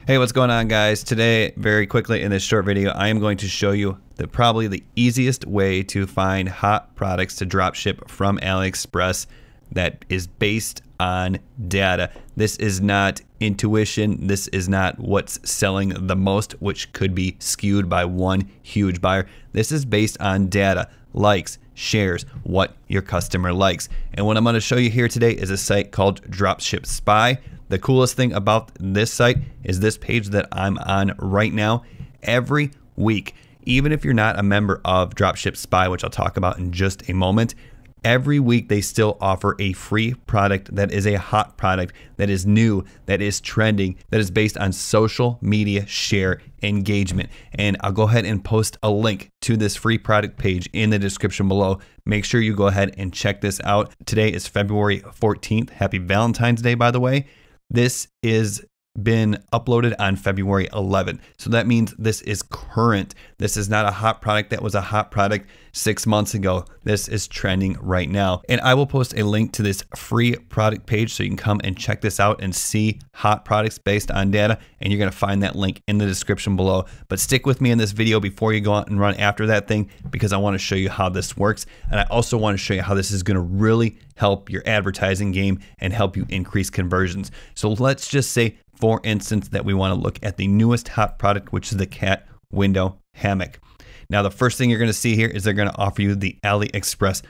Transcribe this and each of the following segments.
Hey, what's going on, guys? Today, very quickly in this short video, I am going to show you probably the easiest way to find hot products to drop ship from Aliexpress that is based on data. This is not intuition. This is not what's selling the most, which could be skewed by one huge buyer. This is based on data, likes, shares, what your customer likes. And what I'm going to show you here today is a site called Dropship Spy. The coolest thing about this site is this page that I'm on right now. Every week, even if you're not a member of Dropship Spy, which I'll talk about in just a moment, every week they still offer a free product that is a hot product, that is new, that is trending, that is based on social media share engagement. And I'll go ahead and post a link to this free product page in the description below. Make sure you go ahead and check this out. Today is February 14th. Happy Valentine's Day, by the way. This is been uploaded on February 11th. So that means this is current. This is not a hot product that was a hot product 6 months ago. This is trending right now. And I will post a link to this free product page so you can come and check this out and see hot products based on data. And you're going to find that link in the description below. But stick with me in this video before you go out and run after that thing, because I want to show you how this works. And I also want to show you how this is going to really help your advertising game and help you increase conversions. So let's just say, for instance, that we want to look at the newest hot product, which is the cat window hammock. Now, the first thing you're going to see here is they're going to offer you the Aliexpress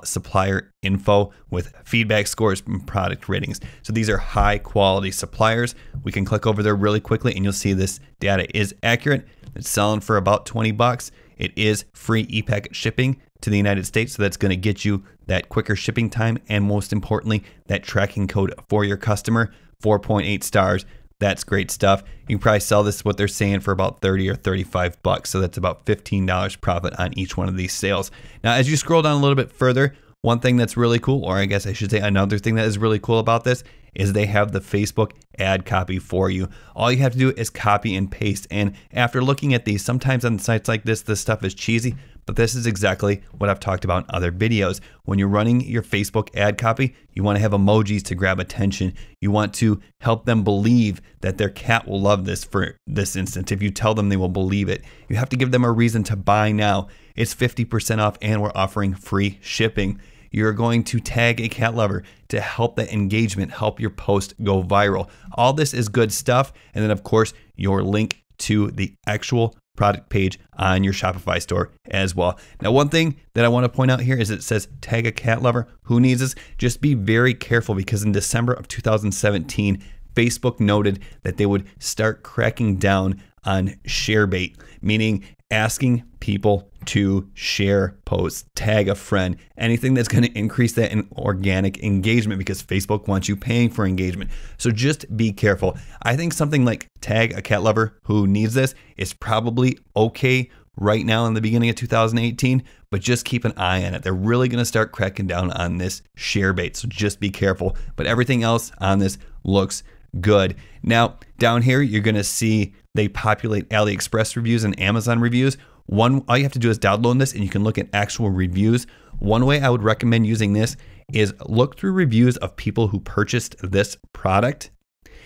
supplier info with feedback scores and product ratings. So these are high quality suppliers. We can click over there really quickly and you'll see this data is accurate. It's selling for about 20 bucks. It is free e-packet shipping to the United States. So that's going to get you that quicker shipping time. And most importantly, that tracking code for your customer, 4.8 stars. That's great stuff. You can probably sell this, what they're saying, for about 30 or 35 bucks. So that's about $15 profit on each one of these sales. Now, as you scroll down a little bit further, one thing that's really cool, or I guess I should say another thing that is really cool about this, is they have the Facebook ad copy for you. All you have to do is copy and paste. And after looking at these, sometimes on sites like this stuff is cheesy, but this is exactly what I've talked about in other videos. When you're running your Facebook ad copy, you want to have emojis to grab attention. You want to help them believe that their cat will love this for this instance. If you tell them, they will believe it. You have to give them a reason to buy now. It's 50% off and we're offering free shipping. You're going to tag a cat lover to help that engagement, help your post go viral. All this is good stuff. And then of course, your link to the actual product page on your Shopify store as well. Now, one thing that I want to point out here is it says tag a cat lover. Who needs this? Just be very careful, because in December of 2017, Facebook noted that they would start cracking down on share bait, meaning asking people to share posts, tag a friend, anything that's going to increase that in organic engagement, because Facebook wants you paying for engagement. So just be careful. I think something like tag a cat lover who needs this is probably okay right now in the beginning of 2018, but just keep an eye on it. They're really going to start cracking down on this share bait. So just be careful. But everything else on this looks good. Now, down here, you're going to see they populate AliExpress reviews and Amazon reviews. All you have to do is download this and you can look at actual reviews. One way I would recommend using this is look through reviews of people who purchased this product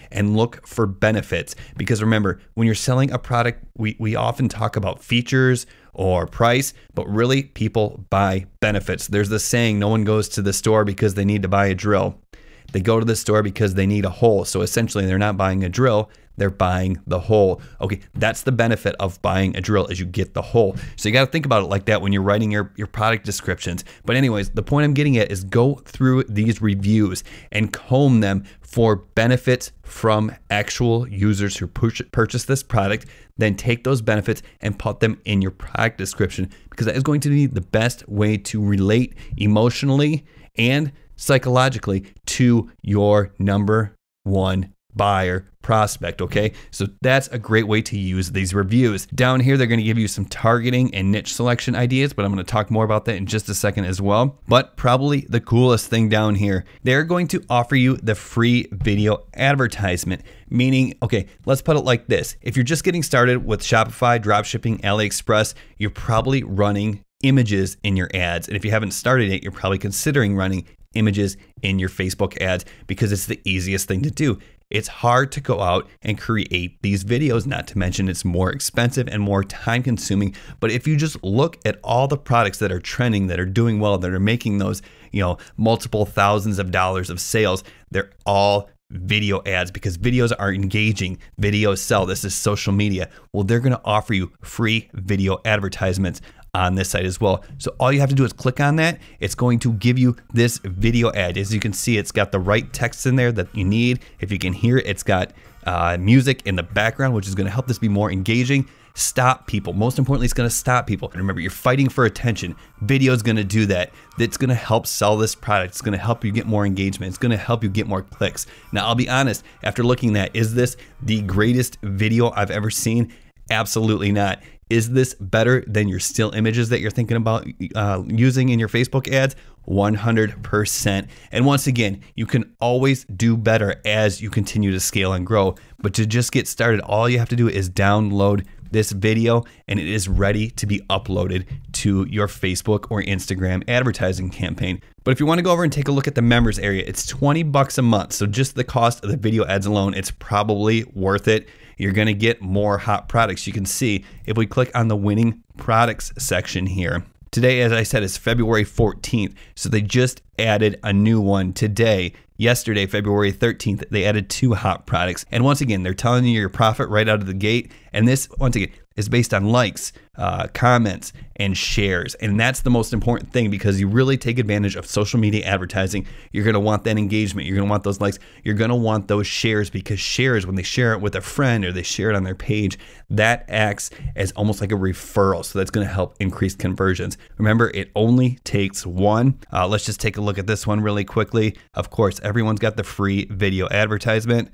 and look for benefits. Because remember, when you're selling a product, we often talk about features or price, but really people buy benefits. There's this saying, no one goes to the store because they need to buy a drill. They go to the store because they need a hole. So essentially they're not buying a drill, they're buying the hole. Okay, that's the benefit of buying a drill, is you get the hole. So you got to think about it like that when you're writing your product descriptions. But anyways, the point I'm getting at is go through these reviews and comb them for benefits from actual users who purchase this product. Then take those benefits and put them in your product description, because that is going to be the best way to relate emotionally and psychologically to your number one buyer prospect. Okay, so that's a great way to use these reviews. Down here, they're going to give you some targeting and niche selection ideas, but I'm going to talk more about that in just a second as well. But probably the coolest thing down here, they're going to offer you the free video advertisement, meaning, okay, let's put it like this. If you're just getting started with Shopify, dropshipping, AliExpress, you're probably running images in your ads. And if you haven't started it, you're probably considering running images in your Facebook ads because it's the easiest thing to do. it's hard to go out and create these videos, not to mention it's more expensive and more time consuming. But if you just look at all the products that are trending, that are doing well, that are making those, multiple thousands of dollars of sales, they're all video ads, because videos are engaging, videos sell. This is social media. Well, they're going to offer you free video advertisements on this site as well. So all you have to do is click on that. It's going to give you this video ad. As you can see, it's got the right text in there that you need. If you can hear it, it's got music in the background, which is going to help this be more engaging. Stop people. Most importantly, it's going to stop people. And remember, you're fighting for attention. Video is going to do that. It's going to help sell this product. It's going to help you get more engagement. It's going to help you get more clicks. Now, I'll be honest, after looking at, is this the greatest video I've ever seen? Absolutely not. Is this better than your still images that you're thinking about using in your Facebook ads? 100%. And once again, you can always do better as you continue to scale and grow. But to just get started, all you have to do is download this video and it is ready to be uploaded to your Facebook or Instagram advertising campaign. But if you want to go over and take a look at the members area, it's $20 a month. So just the cost of the video ads alone, it's probably worth it. You're going to get more hot products. You can see if we click on the winning products section here. Today, as I said, is February 14th. So they just added a new one today. Yesterday, February 13th, they added 2 hot products. And once again, they're telling you your profit right out of the gate. And this, once again, is based on likes, comments, and shares. And that's the most important thing, because you really take advantage of social media advertising. You're going to want that engagement. You're going to want those likes. You're going to want those shares, because shares, when they share it with a friend or they share it on their page, that acts as almost like a referral. So that's going to help increase conversions. Remember, it only takes one. Let's just take a look at this one really quickly. Of course, everyone's got the free video advertisement.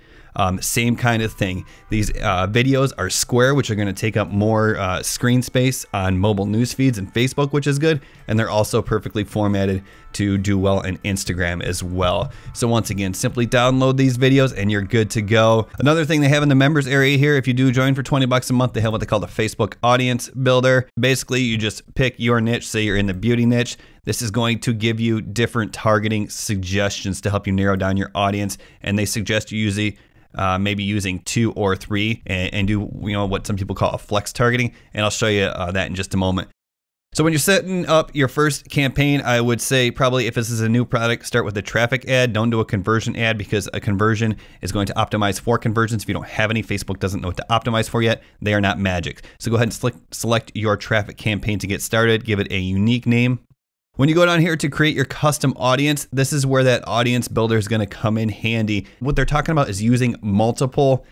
Same kind of thing. These videos are square, which are going to take up more screen space on mobile news feeds and Facebook, which is good. And they're also perfectly formatted to do well in Instagram as well. So once again, simply download these videos and you're good to go. Another thing they have in the members area here, if you do join for $20 a month, they have what they call the Facebook Audience Builder. Basically, you just pick your niche. Say you're in the beauty niche. This is going to give you different targeting suggestions to help you narrow down your audience. And they suggest you maybe using 2 or 3 and do what some people call a flex targeting. And I'll show you that in just a moment. So when you're setting up your first campaign, I would say probably if this is a new product, start with a traffic ad. Don't do a conversion ad, because a conversion is going to optimize for conversions. If you don't have any, Facebook doesn't know what to optimize for yet. They are not magic. So go ahead and select your traffic campaign to get started. Give it a unique name. When you go down here to create your custom audience, this is where that audience builder is going to come in handy. What they're talking about is using multiple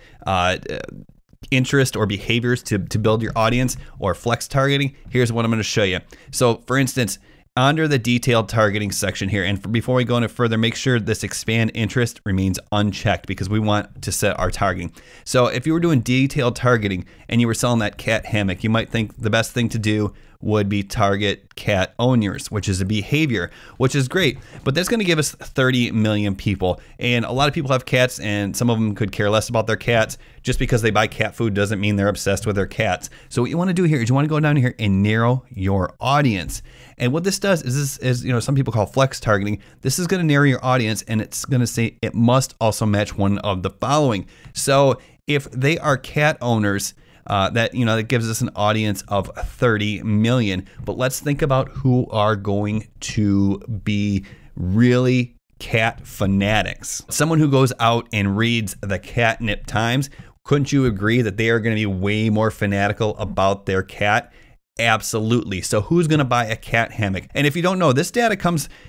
interest or behaviors to build your audience, or flex targeting. Here's what I'm going to show you. So for instance, under the detailed targeting section here, and before we go any further, make sure this expand interest remains unchecked, because we want to set our targeting. So if you were doing detailed targeting and you were selling that cat hammock, you might think the best thing to do would be target cat owners, which is a behavior, which is great, but that's going to give us 30 million people. And a lot of people have cats, and some of them could care less about their cats. Just because they buy cat food doesn't mean they're obsessed with their cats. So what you want to do here is you want to go down here and narrow your audience. And what this does is some people call flex targeting. This is going to narrow your audience, and it's going to say it must also match one of the following. So if they are cat owners, that gives us an audience of 30 million. But let's think about who are going to be really cat fanatics. Someone who goes out and reads the Catnip Times. Couldn't you agree that they are going to be way more fanatical about their cat? Absolutely. So who's going to buy a cat hammock? And if you don't know, this data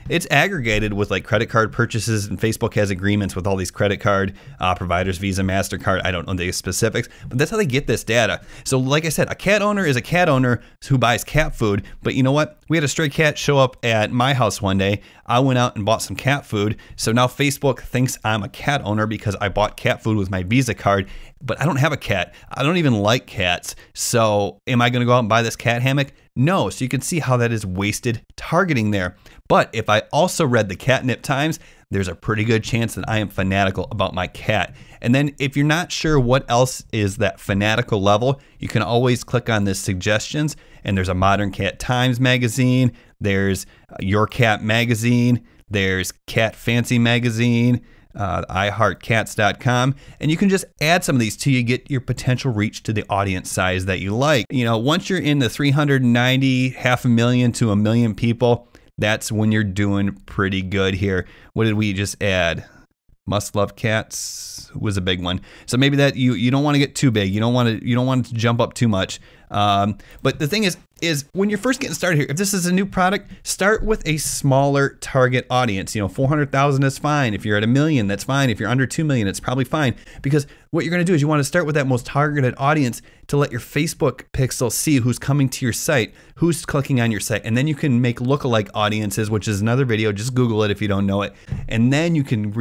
it's aggregated with like credit card purchases, and Facebook has agreements with all these credit card providers, Visa, MasterCard. I don't know the specifics, but that's how they get this data. So like I said, a cat owner is a cat owner who buys cat food. But you know what? We had a stray cat show up at my house one day. I went out and bought some cat food. So now Facebook thinks I'm a cat owner because I bought cat food with my Visa card, but I don't have a cat. I don't even like cats. So am I going to go out and buy this cat hammock? No. So you can see how that is wasted targeting there. But if I also read the Catnip Times, there's a pretty good chance that I am fanatical about my cat. And then if you're not sure what else is that fanatical level, you can always click on this suggestions, and there's a Modern Cat Times magazine, there's Your Cat magazine, there's Cat Fancy magazine, iHeartCats.com, and you can just add some of these till you get your potential reach to the audience size that you like. You know, once you're in the 390, 500,000 to 1 million people, that's when you're doing pretty good here. What did we just add? Must love cats was a big one. So maybe that you don't want to get too big. You don't want it to jump up too much. But the thing is when you're first getting started here, if this is a new product, start with a smaller target audience. You know, 400,000 is fine. If you're at 1 million, that's fine. If you're under 2 million, it's probably fine. Because what you're going to do is you want to start with that most targeted audience to let your Facebook pixel see who's coming to your site, who's clicking on your site, and then you can make lookalike audiences, which is another video. Just Google it if you don't know it, and then you can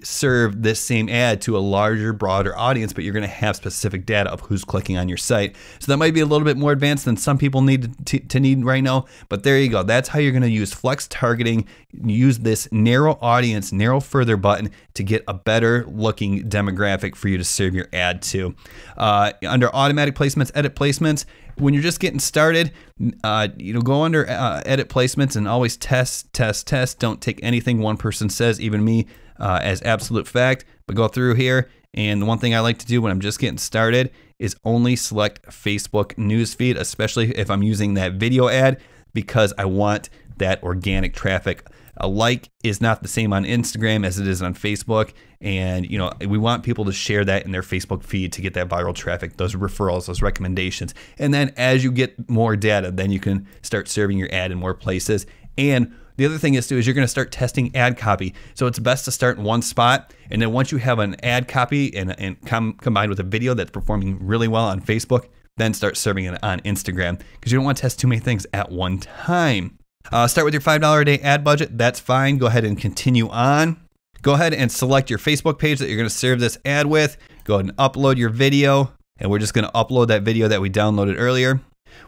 serve this same ad to a larger, broader audience. But you're going to have specific data of who's clicking on your site. So that might be a little bit more advanced than some people need to need right now, but there you go. That's how you're going to use flex targeting. Use this narrow audience, narrow further button to get a better looking demographic for you to serve your ad to. Under automatic placements, edit placements, when you're just getting started, go under edit placements and always test. Don't take anything one person says, even me, as absolute fact, but go through here. And the one thing I like to do when I'm just getting started is only select Facebook newsfeed, especially if I'm using that video ad, because I want that organic traffic. A like is not the same on Instagram as it is on Facebook. And we want people to share that in their Facebook feed to get that viral traffic, those referrals, those recommendations. And then as you get more data, then you can start serving your ad in more places. And the other thing is you're going to start testing ad copy. So it's best to start in one spot, and then once you have an ad copy and combined with a video that's performing really well on Facebook, then start serving it on Instagram, because you don't want to test too many things at one time. Start with your $5 a day ad budget. That's fine. Go ahead and continue on. Go ahead and select your Facebook page that you're going to serve this ad with. Go ahead and upload your video, and we're just going to upload that video that we downloaded earlier.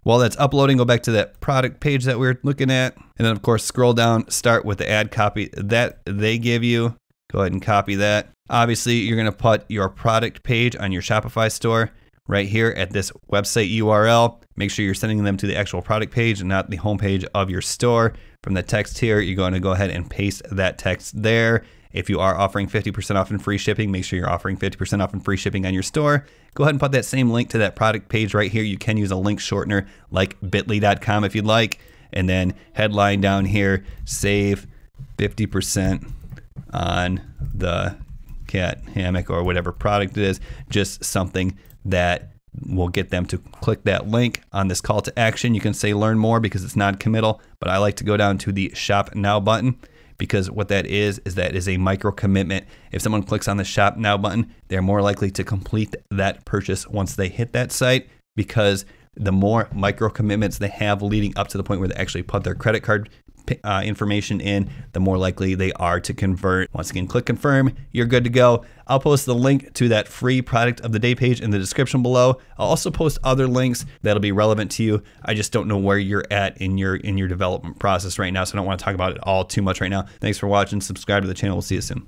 While that's uploading, go back to that product page that we were looking at. And then, of course, scroll down, start with the ad copy that they give you. Go ahead and copy that. Obviously, you're going to put your product page on your Shopify store right here at this website URL. Make sure you're sending them to the actual product page and not the homepage of your store. From the text here, you're going to go ahead and paste that text there. If you are offering 50% off and free shipping, make sure you're offering 50% off and free shipping on your store. Go ahead and put that same link to that product page right here. You can use a link shortener like bit.ly.com if you'd like. And then headline down here, save 50% on the cat hammock or whatever product it is. Just something that will get them to click that link on this call to action. You can say learn more because it's non-committal, but I like to go down to the shop now button, because what that is that is a micro commitment. If someone clicks on the shop now button, they're more likely to complete that purchase once they hit that site, because the more micro commitments they have leading up to the point where they actually put their credit card information in, the more likely they are to convert. Once again, click confirm, you're good to go. I'll post the link to that free product of the day page in the description below. I'll also post other links that'll be relevant to you. I just don't know where you're at in your development process right now, so I don't want to talk about it all too much right now. Thanks for watching. Subscribe to the channel. We'll see you soon.